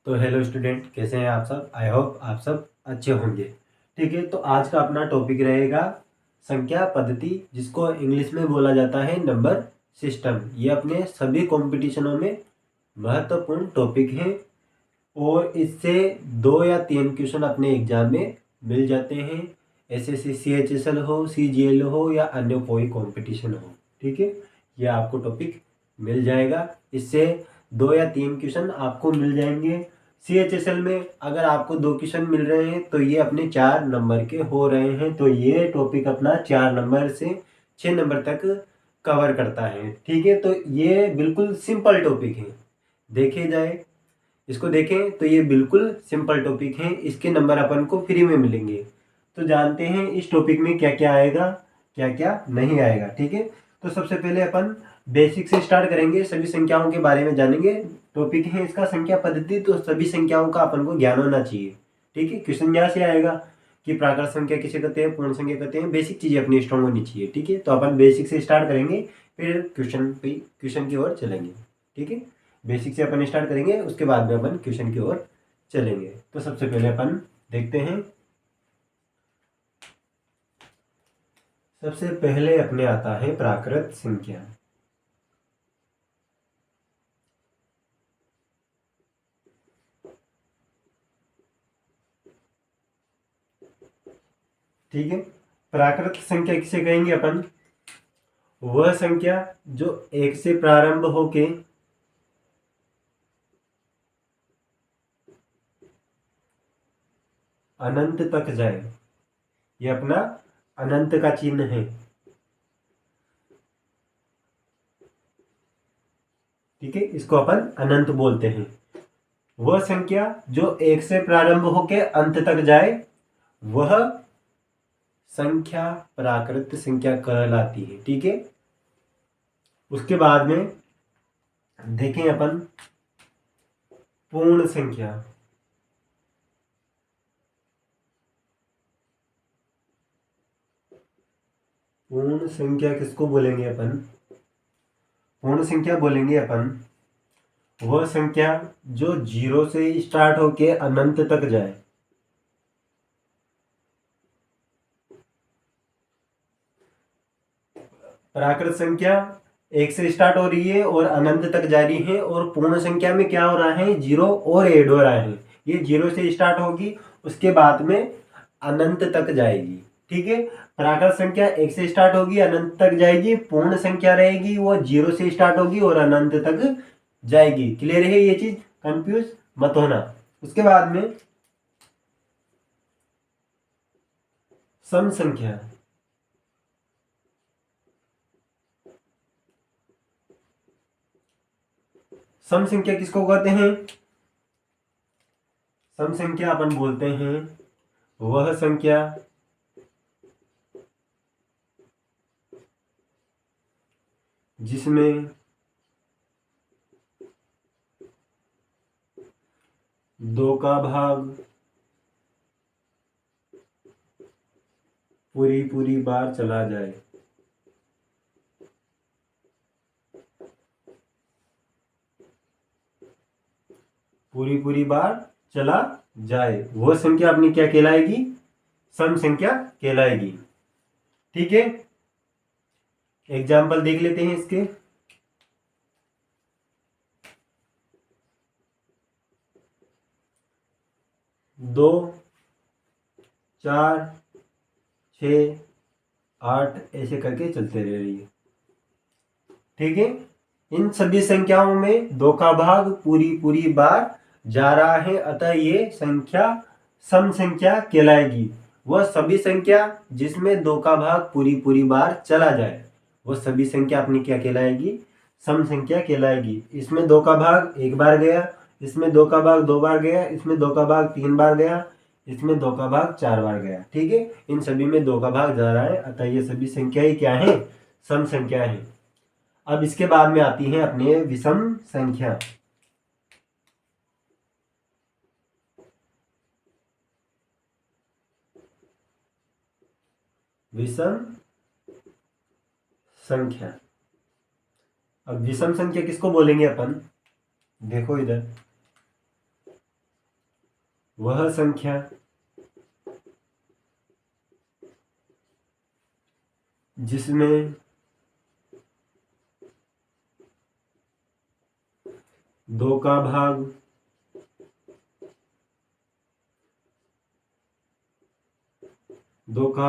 तो hello student, कैसे हैं आप सब। आई होप आप सब अच्छे होंगे। ठीक है, तो आज का अपना टॉपिक रहेगा संख्या पद्धति, जिसको इंग्लिश में बोला जाता है नंबर सिस्टम। ये अपने सभी कॉम्पिटिशनों में महत्वपूर्ण टॉपिक है और इससे 2 या 3 क्वेश्चन अपने एग्जाम में मिल जाते हैं। एसएससी सीएचएसएल हो, सीजीएल हो या अन्य कोई कंपटीशन हो। ठीक है, ये आपको टॉपिक मिल जाएगा। इससे 2 या 3 क्वेश्चन आपको मिल जाएंगे। सीएचएसएल में अगर आपको 2 क्वेश्चन मिल रहे हैं तो ये अपने 4 नंबर के हो रहे हैं। तो ये टॉपिक अपना 4 नंबर से 6 नंबर तक कवर करता है। ठीक है, तो ये बिल्कुल सिंपल टॉपिक है। देखे जाए, इसको देखें तो ये बिल्कुल सिंपल टॉपिक है। इसके नंबर अपन को फ्री में मिलेंगे। तो जानते हैं इस टॉपिक में क्या क्या आएगा, क्या क्या नहीं आएगा। ठीक है, तो सबसे पहले अपन बेसिक से स्टार्ट करेंगे, सभी संख्याओं के बारे में जानेंगे। टॉपिक है इसका संख्या पद्धति, तो सभी संख्याओं का अपन को ज्ञान होना चाहिए। ठीक है, क्वेश्चन यहाँ से आएगा कि प्राकृत संख्या किसे कहते हैं, पूर्ण संख्या कहते हैं। बेसिक चीजें अपनी स्ट्रॉन्ग होनी चाहिए। ठीक है, तो अपन बेसिक से स्टार्ट करेंगे, फिर क्वेश्चन की ओर चलेंगे। ठीक है, बेसिक से अपन स्टार्ट करेंगे, उसके बाद में अपन क्वेश्चन की ओर चलेंगे। तो सबसे पहले अपन देखते हैं, सबसे पहले अपने आता है प्राकृत संख्या। ठीक है, प्राकृत संख्या किसे कहेंगे अपन, वह संख्या जो 1 से प्रारंभ होके अनंत तक जाए। ये अपना अनंत का चिन्ह है। ठीक है, इसको अपन अनंत बोलते हैं। वह संख्या जो 1 से प्रारंभ होके अंत तक जाए, वह संख्या प्राकृत संख्या कहलाती है। ठीक है, उसके बाद में देखें अपन पूर्ण संख्या। पूर्ण संख्या किसको बोलेंगे अपन, पूर्ण संख्या बोलेंगे अपन वह संख्या जो 0 से स्टार्ट होके अनंत तक जाए। प्राकृत संख्या 1 से स्टार्ट हो रही है और अनंत तक जा रही है, और पूर्ण संख्या में क्या हो रहा है, 0 और ऐड हो रहा है। ये 0 से स्टार्ट होगी, उसके बाद में अनंत तक जाएगी। ठीक है, प्राकृत संख्या 1 से स्टार्ट होगी, अनंत तक जाएगी। पूर्ण संख्या रहेगी वो 0 से स्टार्ट होगी और अनंत तक जाएगी। क्लियर है ये चीज, कंफ्यूज मत होना। उसके बाद में सम संख्या। सम संख्या किसको कहते हैं, सम संख्या अपन बोलते हैं वह संख्या जिसमें दो का भाग पूरी पूरी बार चला जाए। पूरी पूरी बार चला जाए, वह संख्या अपनी क्या कहलाएगी, सम संख्या कहलाएगी। ठीक है, एग्जाम्पल देख लेते हैं इसके। 2, 4, 6, 8 ऐसे करके चलते रह रही है। ठीक है, इन सभी संख्याओं में 2 का भाग पूरी पूरी बार जा रहा है, अतः ये संख्या सम संख्या कहलाएगी। वह सभी संख्या जिसमें 2 का भाग पूरी पूरी बार चला जाए, वह सभी संख्या अपनी क्या कहलाएगी, सम संख्या कहलाएगी। इसमें 2 का भाग 1 बार गया, इसमें 2 का भाग 2 बार गया, इसमें 2 का भाग 3 बार गया, इसमें 2 का भाग 4 बार गया। ठीक है, इन सभी में 2 का भाग जा रहा है, अतः ये सभी संख्याएं क्या है, सम संख्या है। अब इसके बाद में आती है अपने विषम संख्या। विषम संख्या। अब विषम संख्या किसको बोलेंगे अपन, देखो इधर, वह संख्या जिसमें दो का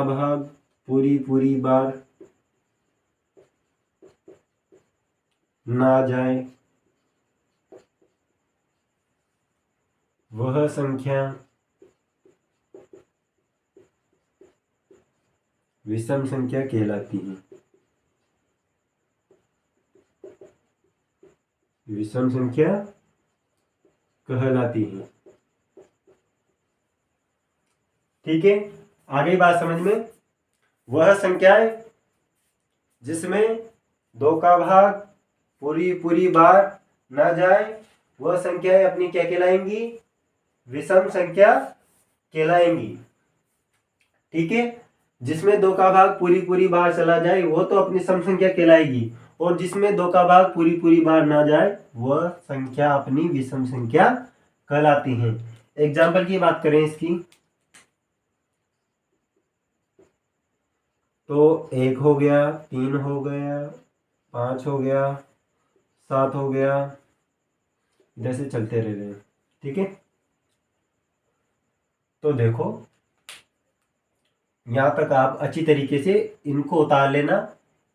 भाग पूरी पूरी बार ना जाए, वह संख्या विषम संख्या कहलाती है। विषम संख्या कहलाती है। ठीक है, आगे बात समझ में। वह संख्याएं जिसमें दो का भाग पूरी पूरी बार ना जाए, वह संख्याएं अपनी क्या कहलाएंगी? विषम संख्या कहलाएंगी। ठीक है, जिसमें दो का भाग पूरी पूरी बार चला जाए वो तो अपनी सम संख्या कहलाएगी, और जिसमें दो का भाग पूरी पूरी बार ना जाए वह संख्या अपनी विषम संख्या कहलाती है। एग्जाम्पल की बात करें इसकी, तो 1 हो गया, 3 हो गया, 5 हो गया, 7 हो गया, जैसे चलते रह रहे हैं। ठीक है, तो देखो यहाँ तक आप अच्छी तरीके से इनको उतार लेना।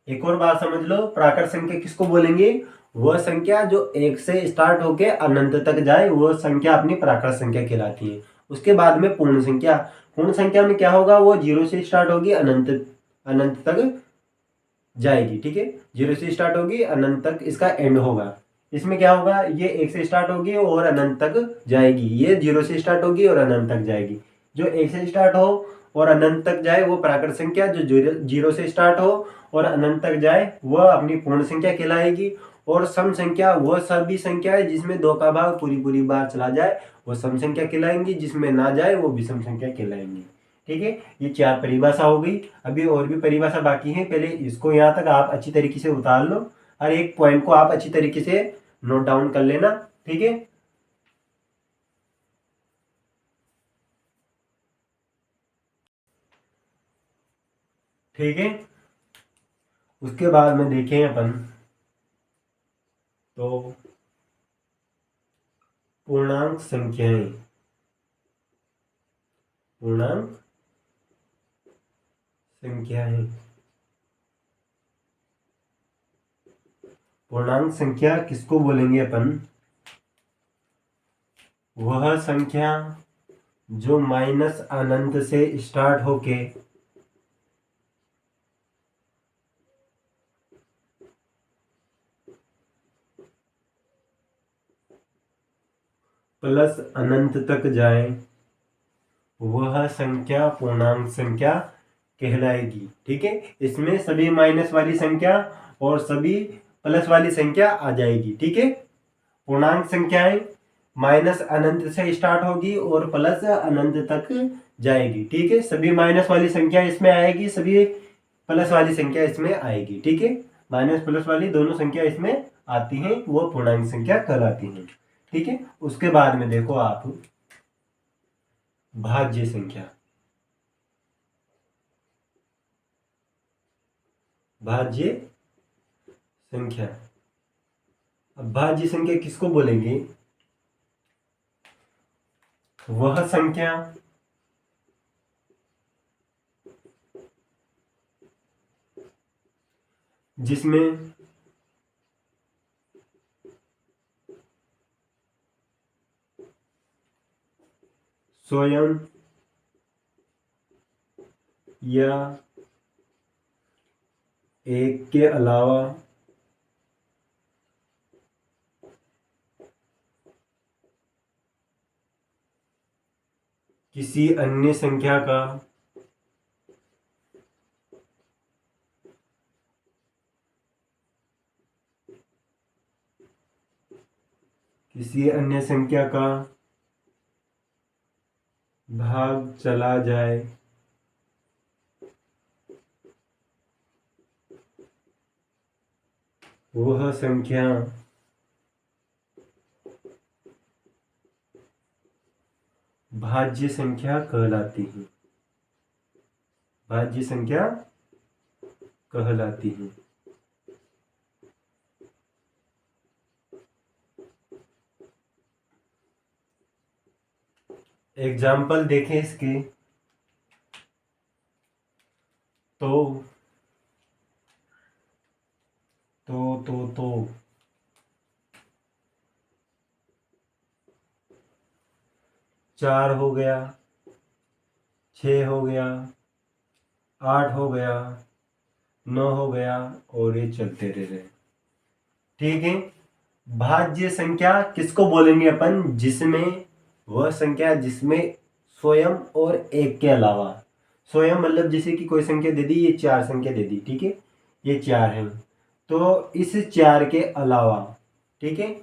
एक और बात समझ लो, प्राकृत संख्या किसको बोलेंगे? वह संख्या जो 1 से स्टार्ट होके अनंत तक जाए वह संख्या अपनी प्राकृत संख्या कहलाती है। उसके बाद में पूर्ण संख्या। पूर्ण संख्या में क्या होगा? वो 0 से स्टार्ट होगी, अनंत अनंत तक जाएगी। ठीक है, 0 से स्टार्ट होगी, अनंत तक इसका एंड होगा। इसमें क्या होगा? ये 1 से स्टार्ट होगी और अनंत तक जाएगी, ये 0 से स्टार्ट होगी और अनंत तक जाएगी। जो 1 से स्टार्ट हो और अनंत तक जाए वो प्राकृत संख्या, जो 0 से स्टार्ट हो और अनंत तक जाए वह अपनी पूर्ण संख्या कहलाएगी। और सम संख्या वह सभी संख्या है जिसमें दो का भाग पूरी पूरी बार चला जाए वो सम संख्या कहलाएंगी, जिसमें ना जाए वो विषम संख्या कहलाएंगी। ठीक है, ये 4 परिभाषा हो गई। अभी और भी परिभाषा बाकी है, पहले इसको यहाँ तक आप अच्छी तरीके से उतार लो। हर एक पॉइंट को आप अच्छी तरीके से नोट डाउन कर लेना। ठीक है, ठीक है। उसके बाद में देखें अपन तो पूर्णांक संख्याएं। पूर्णांक संख्याएं, पूर्णांक संख्या किसको बोलेंगे अपन? वह संख्या जो माइनस अनंत से स्टार्ट होके प्लस अनंत तक जाए वह संख्या पूर्णांक संख्या कहलाएगी। ठीक है, इसमें सभी माइनस वाली संख्या और सभी प्लस वाली संख्या आ जाएगी। ठीक है, पूर्णांक संख्याएं माइनस अनंत से स्टार्ट होगी और प्लस अनंत तक जाएगी। ठीक है, सभी माइनस वाली संख्या इसमें आएगी, सभी प्लस वाली संख्या इसमें आएगी। ठीक है, माइनस प्लस वाली दोनों संख्या इसमें आती हैं, वो पूर्णांक संख्या कहलाती हैं। ठीक है, उसके बाद में देखो आप भाज्य संख्या। भाज्य संख्या, अब भाज्य संख्या किसको बोलेंगे? वह संख्या जिसमें स्वयं या एक के अलावा किसी अन्य संख्या का भाग चला जाए वह संख्या भाज्य संख्या कहलाती है, भाज्य संख्या कहलाती है। एग्जाम्पल देखें इसके तो तो 4 हो गया, 6 हो गया, 8 हो गया, 9 हो गया और ये चलते रह रहे। ठीक है। भाज्य संख्या किसको बोलेंगे अपन? जिसमें वह संख्या जिसमें स्वयं और एक के अलावा, स्वयं मतलब जैसे कि कोई संख्या दे दी, ये 4 संख्या दे दी, ठीक है, ये 4 है, तो इस 4 के अलावा, ठीक है,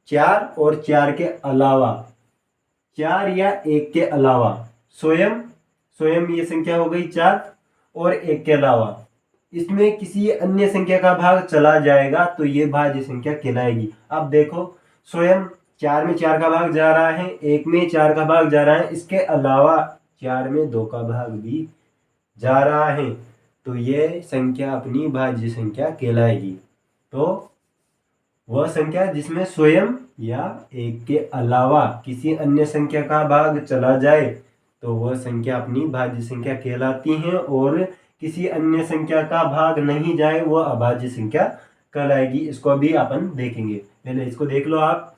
4 और 4 के अलावा, 4 या 1 के अलावा, स्वयं स्वयं ये संख्या हो गई 4 और 1 के अलावा इसमें किसी अन्य संख्या का भाग चला जाएगा तो ये भाज्य संख्या कहलाएगी। अब देखो, स्वयं 4 में 4 का भाग जा रहा है, 1 में 4 का भाग जा रहा है, इसके अलावा 4 में 2 का भाग भी जा रहा है, तो ये संख्या अपनी भाज्य संख्या कहलाएगी। तो वह संख्या जिसमें स्वयं या 1 के अलावा किसी अन्य संख्या का भाग चला जाए तो वह संख्या अपनी भाज्य संख्या कहलाती है, और किसी अन्य संख्या का भाग नहीं जाए वह अभाज्य संख्या कहलाएगी। इसको भी अपन देखेंगे। पहले इसको देख लो, आप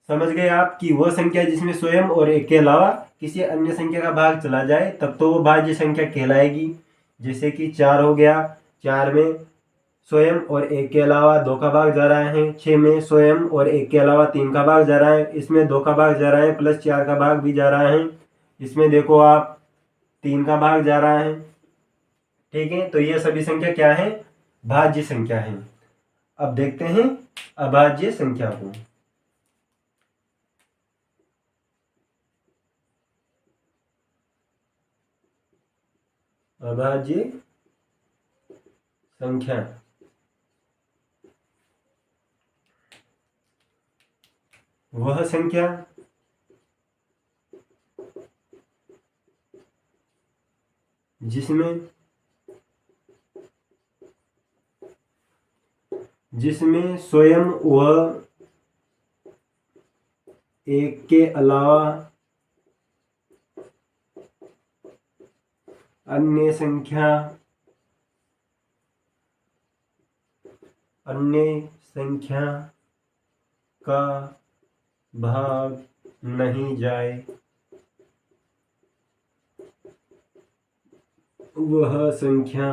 समझ गए आप कि वह संख्या जिसमें स्वयं और 1 के अलावा किसी अन्य संख्या का भाग चला जाए तब तो वो भाज्य संख्या कहलाएगी। जैसे कि 4 हो गया, 4 में स्वयं और 1 के अलावा 2 का भाग जा रहा है, 6 में स्वयं और 1 के अलावा 3 का भाग जा रहा है, इसमें 2 का भाग जा रहा है प्लस 4 का भाग भी जा रहा है, इसमें देखो आप 3 का भाग जा रहा है। ठीक है, तो ये सभी संख्या क्या है? भाज्य संख्या है। अब देखते हैं अभाज्य संख्या को। अभाज्य संख्या वह संख्या जिसमें स्वयं वह 1 के अलावा अन्य संख्या का भाग नहीं जाए, वह संख्या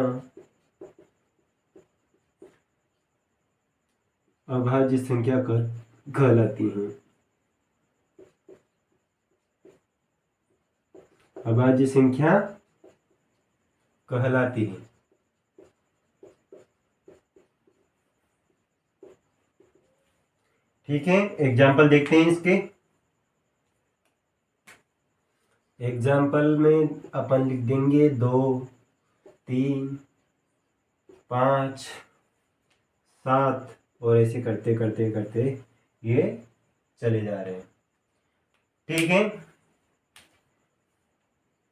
अभाज्य संख्या कहलाती है। अभाज्य संख्या कहलाती है। ठीक है, एग्जाम्पल देखते हैं इसके। एग्जाम्पल में अपन लिख देंगे 2, 3, 5, 7 और ऐसे करते करते करते ये चले जा रहे हैं। ठीक है,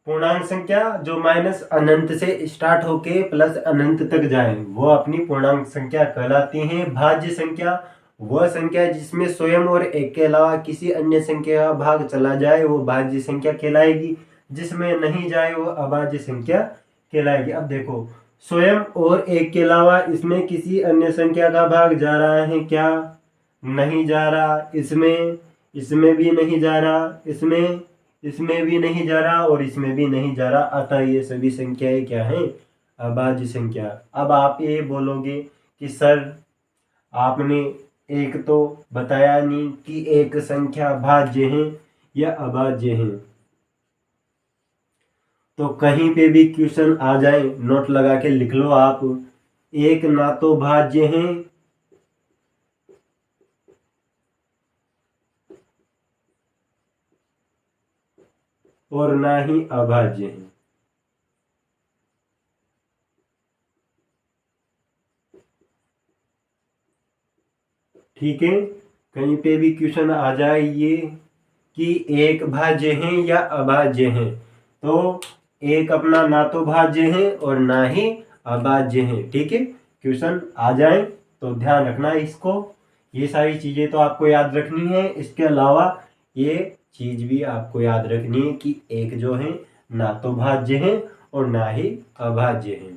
पूर्णांक संख्या जो माइनस अनंत से स्टार्ट होके प्लस अनंत तक जाए वो अपनी पूर्णांक संख्या कहलाती है। भाज्य संख्या वह संख्या जिसमें स्वयं और 1 के अलावा किसी अन्य संख्या का भाग चला जाए वो भाज्य संख्या कहलाएगी, जिसमें नहीं जाए वो अभाज्य संख्या कहलाएगी। अब देखो, स्वयं और 1 के अलावा इसमें किसी अन्य संख्या का भाग जा रहा है क्या? नहीं जा रहा। इसमें भी नहीं जा रहा, इसमें भी नहीं जा रहा और इसमें भी नहीं जा रहा। अतः ये सभी संख्याएं क्या हैं? अभाज्य संख्या। अब आप ये बोलोगे कि सर आपने एक तो बताया नहीं कि एक संख्या भाज्य है या अभाज्य है। तो कहीं पे भी क्वेश्चन आ जाए नोट लगा के लिख लो आप, एक ना तो भाज्य है और ना ही अभाज्य है। ठीक है, कहीं पे भी क्वेश्चन आ जाए ये कि एक भाज्य हैं या अभाज्य हैं। तो एक अपना ना तो भाज्य है और ना ही अभाज्य है। ठीक है, क्वेश्चन आ जाए तो ध्यान रखना इसको। ये सारी चीजें तो आपको याद रखनी है। इसके अलावा ये चीज भी आपको याद रखनी है कि एक जो है ना तो भाज्य है और ना ही अभाज्य है।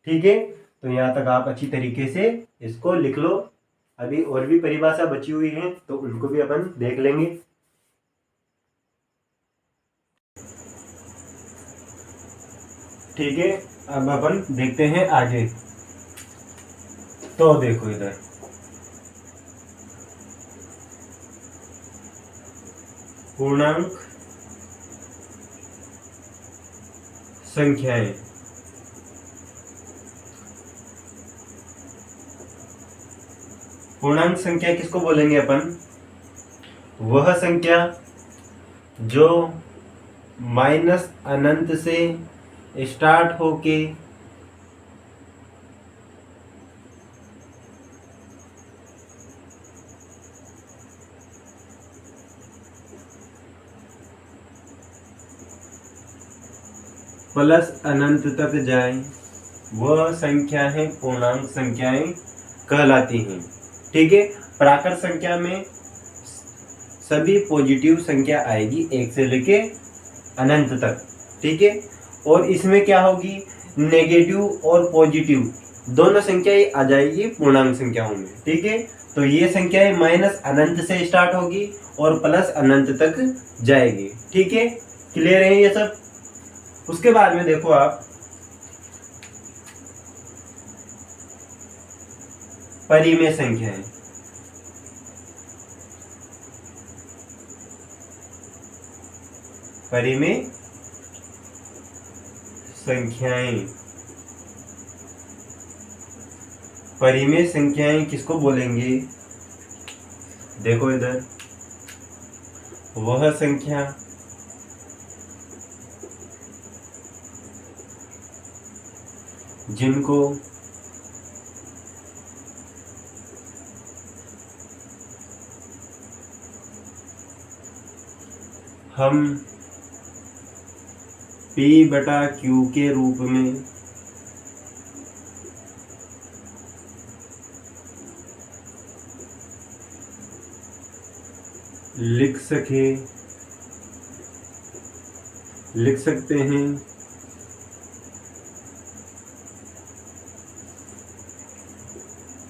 ठीक है, तो यहाँ तक आप अच्छी तरीके से इसको लिख लो। अभी और भी परिभाषा बची हुई है तो उनको भी अपन देख लेंगे। ठीक है, अब अपन देखते हैं आगे। तो देखो इधर पूर्णांक संख्याएं। पूर्णांक संख्या किसको बोलेंगे अपन? वह संख्या जो माइनस अनंत से स्टार्ट होके प्लस अनंत तक जाए, वह संख्या है पूर्णांक संख्याएं कहलाती हैं। ठीक है, प्राकृत संख्या में सभी पॉजिटिव संख्या आएगी एक से लेके अनंत तक। ठीक है, और इसमें क्या होगी, नेगेटिव और पॉजिटिव दोनों संख्याएं आ जाएगी पूर्णांक संख्याओं में। ठीक है, तो ये संख्याएं माइनस अनंत से स्टार्ट होगी और प्लस अनंत तक जाएगी। ठीक है, क्लियर है ये सब? उसके बाद में देखो आप परिमेय संख्याएं। परिमेय संख्याएं, परिमेय संख्याएं किसको बोलेंगे? देखो इधर, वह संख्या जिनको हम P बटा Q के रूप में लिख सकते हैं,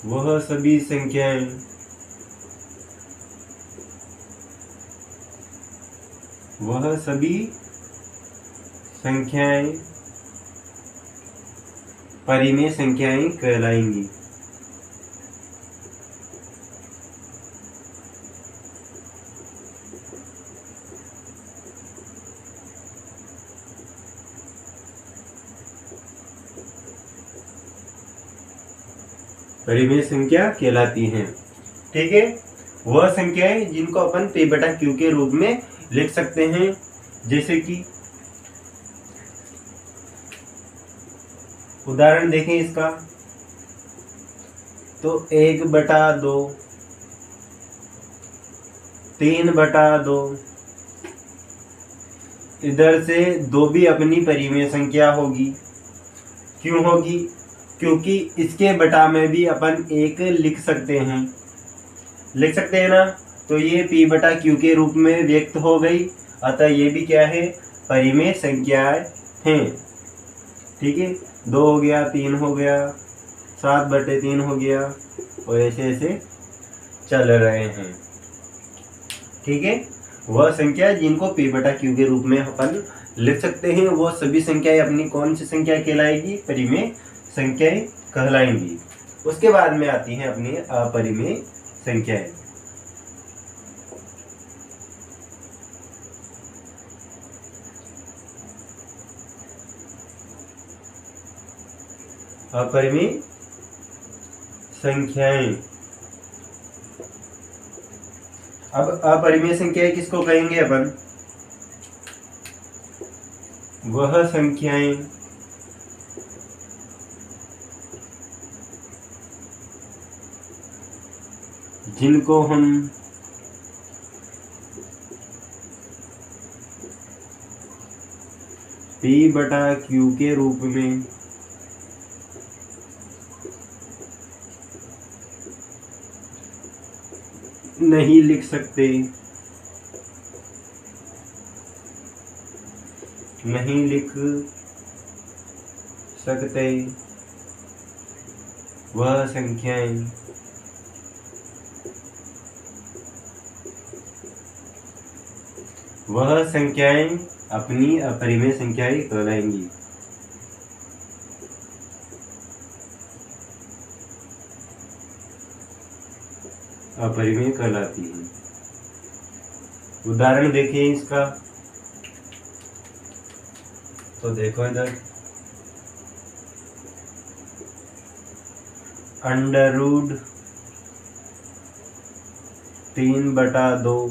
वह सभी संख्याएं परिमेय संख्याएं कहलाएंगी। परिमेय संख्या कहलाती हैं। ठीक है, वह संख्याएं जिनको अपन P बटा Q के रूप में लिख सकते हैं, जैसे कि उदाहरण देखें इसका, तो 1/2, 3/2, इधर से 2 भी अपनी परिमेय संख्या होगी। क्यों होगी? क्योंकि इसके बटा में भी अपन 1 लिख सकते हैं ना। तो ये P बटा Q के रूप में व्यक्त हो गई, अतः ये भी क्या है, परिमेय संख्याएं हैं। ठीक है, 2 हो गया, 3 हो गया, 7/3 हो गया, और ऐसे ऐसे चल रहे हैं। ठीक है, वह संख्या जिनको P बटा Q के रूप में अपन लिख सकते हैं, वो सभी संख्याएं अपनी कौन सी संख्या कहलाएगी? परिमेय संख्याएं कहलाएंगी। उसके बाद में आती हैं अपनी अपरिमेय संख्याएं। अपरिमेय संख्याएं, अब अपरिमेय संख्याएं किसको कहेंगे अपन? वह संख्याएं जिनको हम P/Q के रूप में नहीं लिख सकते, नहीं लिख सकते वह संख्याएं अपनी अपरिमेय संख्याएं कहलाएंगी। अपरिमेय कहलाती है। उदाहरण देखिए इसका, तो देखो इधर √3/2,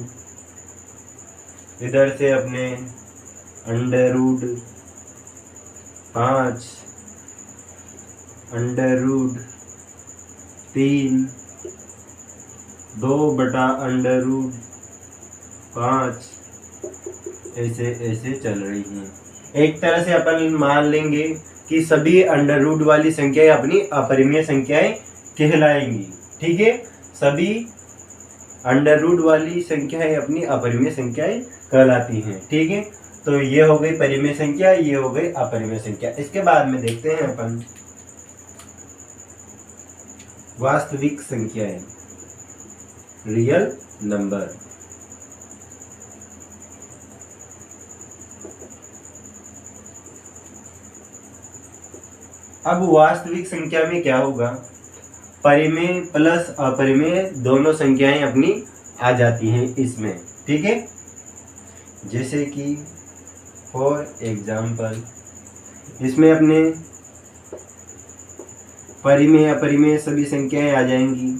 इधर से अपने √5, √3, 2/√5 ऐसे ऐसे चल रही हैं। एक तरह से अपन मान लेंगे कि सभी अंडर रूट वाली संख्याएं अपनी अपरिमेय संख्याएं कहलाएंगी। ठीक है, सभी अंडर रूट वाली संख्याएं अपनी अपरिमेय संख्याएं कहलाती हैं। ठीक है, तो ये हो गई परिमेय संख्या, ये हो गई अपरिमेय संख्या। इसके बाद में देखते हैं अपन वास्तविक संख्याएं, रियल नंबर। अब वास्तविक संख्या में क्या होगा, परिमेय प्लस अपरिमेय दोनों संख्याएं अपनी आ जाती हैं इसमें। ठीक है, जैसे कि फॉर एग्जाम्पल इसमें अपने परिमेय अपरिमेय सभी संख्याएं आ जाएंगी।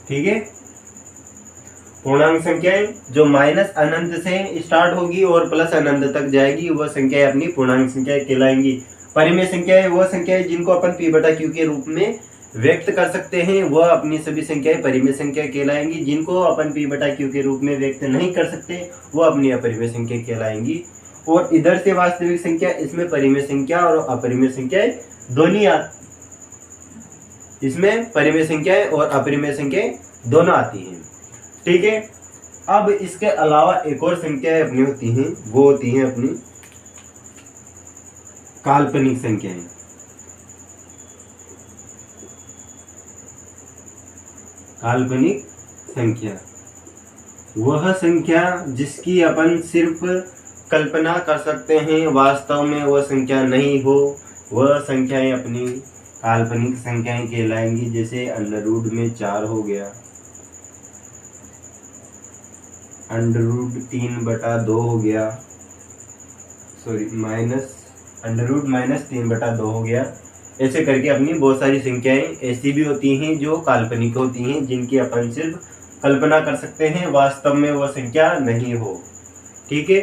ठीक है, पूर्णांक संख्याएं जो माइनस अनंत से स्टार्ट होगी और प्लस अनंत तक जाएगी वह संख्याएं अपनी पूर्णांक संख्याएं कहलाएंगी। परिमेय संख्याएं वह संख्याएं जिनको अपन P/Q के रूप में व्यक्त कर सकते हैं, वह अपनी सभी संख्याएं परिमेय संख्या कहलाएंगी। जिनको अपन P/Q के रूप में व्यक्त नहीं कर सकते वह अपनी अपरिमेय संख्या कहलाएंगी। और इधर से वास्तविक संख्या, इसमें परिमेय संख्या और अपरिमेय संख्याएं दोनों इसमें परिमेय संख्याएं और अपरिमेय संख्याएं दोनों आती हैं। ठीक है, अब इसके अलावा एक और संख्याएं अपनी होती हैं, वो होती हैं अपनी काल्पनिक संख्याएं। काल्पनिक संख्या वह संख्या जिसकी अपन सिर्फ कल्पना कर सकते हैं, वास्तव में वह संख्या नहीं हो, वह संख्याएं अपनी काल्पनिक संख्याएं कहलाएंगी। जैसे अंडर रूट में 4 हो गया, √3/2 हो गया, सॉरी -√-3/2 हो गया। ऐसे करके अपनी बहुत सारी संख्याएं ऐसी भी होती हैं जो काल्पनिक होती हैं, जिनकी अपन सिर्फ कल्पना कर सकते हैं, वास्तव में वह संख्या नहीं हो। ठीक है,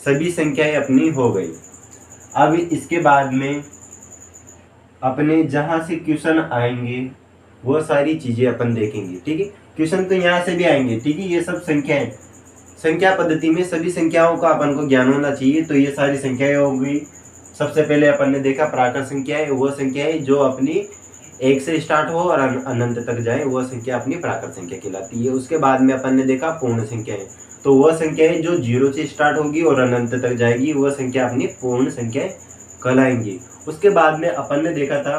सभी संख्याएं अपनी हो गई। अब इसके बाद में अपने जहां से क्वेश्चन आएंगे वो सारी चीजें अपन देखेंगे। ठीक है, क्वेश्चन तो यहाँ से भी आएंगे। ठीक है, ये सब संख्याएं, संख्या पद्धति में सभी संख्याओं का अपन को ज्ञान होना चाहिए। तो ये सारी संख्याएं हो गई। सबसे पहले अपन ने देखा प्राकृत संख्याएं, वो संख्याएं जो अपनी 1 से स्टार्ट हो और अनंत तक जाए, वह संख्या अपनी प्राकृत संख्या कहलाती है। उसके बाद में अपन ने देखा पूर्ण संख्याएं, तो वह संख्याएं जो 0 से स्टार्ट होगी और अनंत तक जाएगी, वह संख्या अपनी पूर्ण संख्याएं कहलाएंगी। उसके बाद में अपन ने देखा था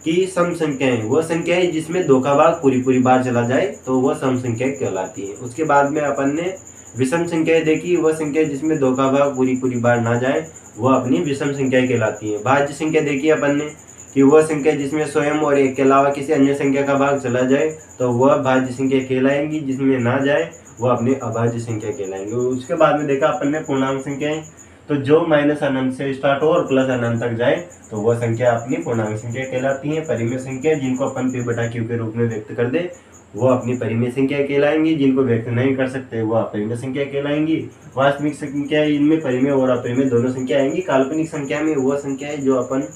कि सम संख्याएं, वह संख्याएं जिसमें 2 का भाग पूरी बार चला जाए तो वह सम संख्याएं कहलाती है। उसके बाद में अपन ने विषम संख्याएं देखी, वह संख्या जिसमें 2 का भाग पूरी बार ना जाए वह अपनी विषम संख्याएं कहलाती है। भाज्य संख्या देखी अपन ने कि वह संख्या जिसमें स्वयं और 1 के अलावा किसी अन्य संख्या का भाग चला जाए तो वह भाज्य संख्या कहलाएंगी, जिसमें ना जाए वह अपनी अभाज्य संख्या कहलाएंगे। उसके बाद में देखा अपन ने पूर्णांक संख्याएं, तो जो माइनस अनंत से स्टार्ट हो और प्लस अनंत तक जाए तो वह संख्या अपनी पूर्णांक संख्या कहलाती है। परिमेय संख्या जिनको अपन P/Q के रूप में व्यक्त कर दे वो अपनी परिमेय संख्या कहलाएंगी, जिनको व्यक्त नहीं कर सकते वो अपरिमेय संख्या कहलाएंगी। वास्तविक संख्या इनमें परिमेय और अपरिमेय दोनों संख्या आएंगी। काल्पनिक संख्या में वह संख्या है जो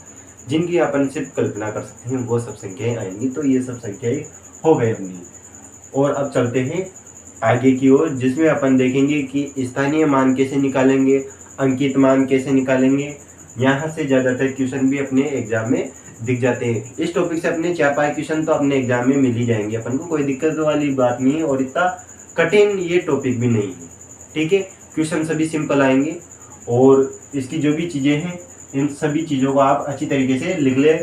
जिनकी अपन सिर्फ कल्पना कर सकते हैं, वो सब संख्याएं आएंगी। तो ये सब संख्याएं हो गए अपनी। और अब चलते हैं आगे की ओर, जिसमें अपन देखेंगे कि स्थानीय मान कैसे निकालेंगे, अंकित मान कैसे निकालेंगे। यहाँ से ज़्यादातर क्वेश्चन भी अपने एग्जाम में दिख जाते हैं। इस टॉपिक से अपने 4-5 क्वेश्चन तो अपने एग्जाम में मिल ही जाएंगे, अपन को कोई दिक्कत वाली बात नहीं है और इतना कठिन ये टॉपिक भी नहीं है। ठीक है, क्वेश्चन सभी सिंपल आएंगे और इसकी जो भी चीज़ें हैं इन सभी चीज़ों को आप अच्छी तरीके से लिख ले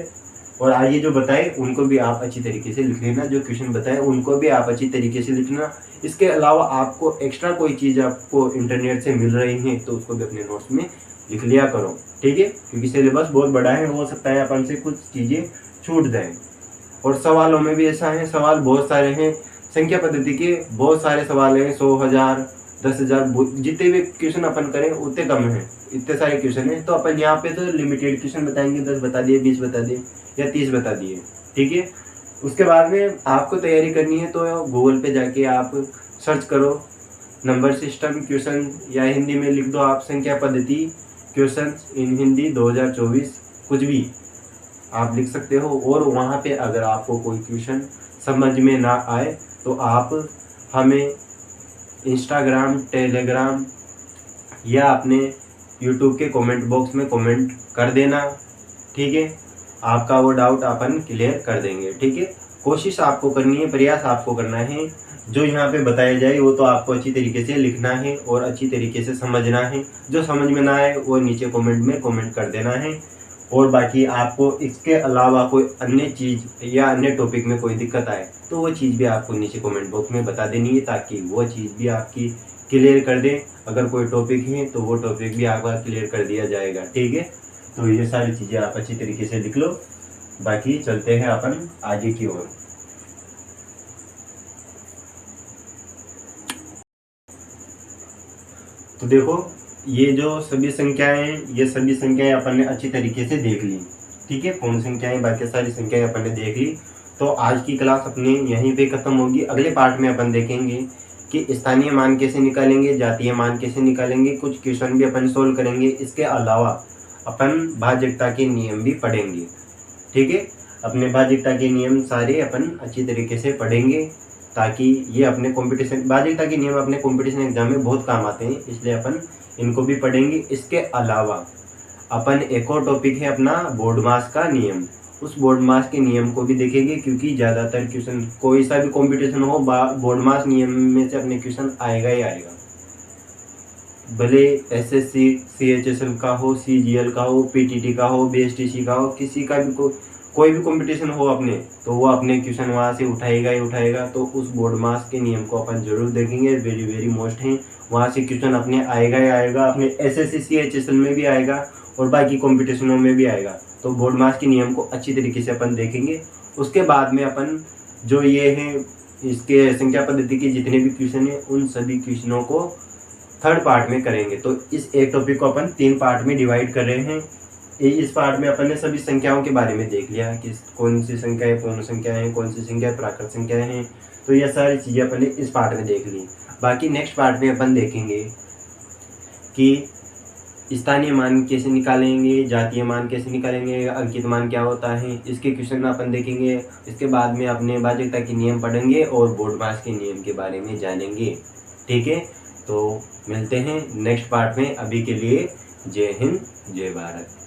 और आगे जो बताए उनको भी आप अच्छी तरीके से लिख लेना, जो क्वेश्चन बताए उनको भी आप अच्छी तरीके से लिखना। इसके अलावा आपको एक्स्ट्रा कोई चीज़ आपको इंटरनेट से मिल रही है तो उसको भी अपने नोट्स में लिख लिया करो। ठीक है, क्योंकि सिलेबस बहुत बड़ा है, हो सकता है अपन से कुछ चीज़ें छूट जाएँ। और सवालों में भी ऐसा है, सवाल बहुत सारे हैं, संख्या पद्धति के बहुत सारे सवाल हैं, 100,000 10,000 जितने भी क्वेश्चन अपन करें उतने कम हैं, इतने सारे क्वेश्चन हैं। तो अपन यहाँ पे तो लिमिटेड क्वेश्चन बताएंगे, 10 बता दिए, 20 बता दिए या 30 बता दिए। ठीक है, उसके बाद में आपको तैयारी करनी है तो गूगल पे जाके आप सर्च करो नंबर सिस्टम क्वेश्चन, या हिंदी में लिख दो आप संख्या पद्धति क्वेश्चन इन हिंदी 2024, कुछ भी आप लिख सकते हो। और वहाँ पे अगर आपको कोई क्वेश्चन समझ में ना आए तो आप हमें इंस्टाग्राम, टेलीग्राम या अपने यूट्यूब के कमेंट बॉक्स में कमेंट कर देना। ठीक है, आपका वो डाउट अपन क्लियर कर देंगे। ठीक है, कोशिश आपको करनी है, प्रयास आपको करना है, जो यहाँ पे बताया जाए वो तो आपको अच्छी तरीके से लिखना है और अच्छी तरीके से समझना है। जो समझ में ना आए वो नीचे कमेंट में कमेंट कर देना है। और बाकी आपको इसके अलावा कोई अन्य चीज़ या अन्य टॉपिक में कोई दिक्कत आए तो वो चीज़ भी आपको नीचे कमेंट बॉक्स में बता देनी है, ताकि वो चीज़ भी आपकी क्लियर कर दें। अगर कोई टॉपिक है तो वो टॉपिक भी आपका क्लियर कर दिया जाएगा। ठीक है, तो ये सारी चीज़ें आप अच्छी तरीके से लिख लो। बाकी चलते हैं अपन आगे की ओर। तो देखो, ये जो सभी संख्याएं हैं, ये सभी संख्याएं अपन ने अच्छी तरीके से देख ली। ठीक है, पूर्ण संख्याएं बाकी सारी संख्याएं अपन ने देख ली। तो आज की क्लास अपनी यहीं पे ख़त्म होगी। अगले पार्ट में अपन देखेंगे कि स्थानीय मान कैसे निकालेंगे, जातीय मान कैसे निकालेंगे, कुछ क्वेश्चन भी अपन सोल्व करेंगे। इसके अलावा अपन भाज्यता के नियम भी पढ़ेंगे। ठीक है, अपने भाज्यता के नियम सारे अपन अच्छी तरीके से पढ़ेंगे, ताकि ये अपने कंपटीशन, भाज्यता के नियम अपने कंपटीशन एग्जाम में बहुत काम आते हैं, इसलिए अपन इनको भी पढ़ेंगे। इसके अलावा अपन एक और टॉपिक है अपना बोर्ड मास का नियम, उस बोर्ड मास के नियम को भी देखेंगे, क्योंकि ज़्यादातर क्वेश्चन कोई सा भी कंपटीशन हो बोर्ड मास नियम में से अपने क्वेश्चन आएगा ही आएगा। भले एसएससी सीएचएसएल का हो, सीजीएल का हो, पीटीटी का हो, बीएसटीसी का हो, किसी का भी कोई भी कंपटीशन हो अपने, तो वो अपने क्वेश्चन वहाँ से उठाएगा ही उठाएगा। तो उस बोर्ड मास के नियम को अपन जरूर देखेंगे, वेरी वेरी मोस्ट हैं, वहाँ से क्वेश्चन अपने आएगा ही आएगा, अपने एसएससी सीएचएसएल में भी आएगा और बाकी कॉम्पिटिशनों में भी आएगा। तो बोर्ड मास के नियम को अच्छी तरीके से अपन देखेंगे। उसके बाद में अपन जो ये हैं इसके संख्या पद्धति के जितने भी क्वेश्चन हैं उन सभी क्वेश्चनों को थर्ड पार्ट में करेंगे। तो इस एक टॉपिक को अपन 3 पार्ट में डिवाइड कर रहे हैं। इस पार्ट में अपन ने सभी संख्याओं के बारे में देख लिया कि कौन सी संख्याएं पूर्ण संख्याएं हैं, कौन सी संख्याएं प्राकृत संख्याएं हैं। तो ये सारी चीज़ें अपन ने इस पार्ट में देख ली। बाकी नेक्स्ट पार्ट में अपन देखेंगे कि स्थानीय मान कैसे निकालेंगे, जातीय मान कैसे निकालेंगे, अंकित मान क्या होता है, इसके क्वेश्चन अपन देखेंगे। इसके बाद में अपने भाज्यता के नियम पढ़ेंगे और बोर्ड मास के नियम के बारे में जानेंगे। ठीक है, तो मिलते हैं नेक्स्ट पार्ट में। अभी के लिए जय हिंद, जय भारत।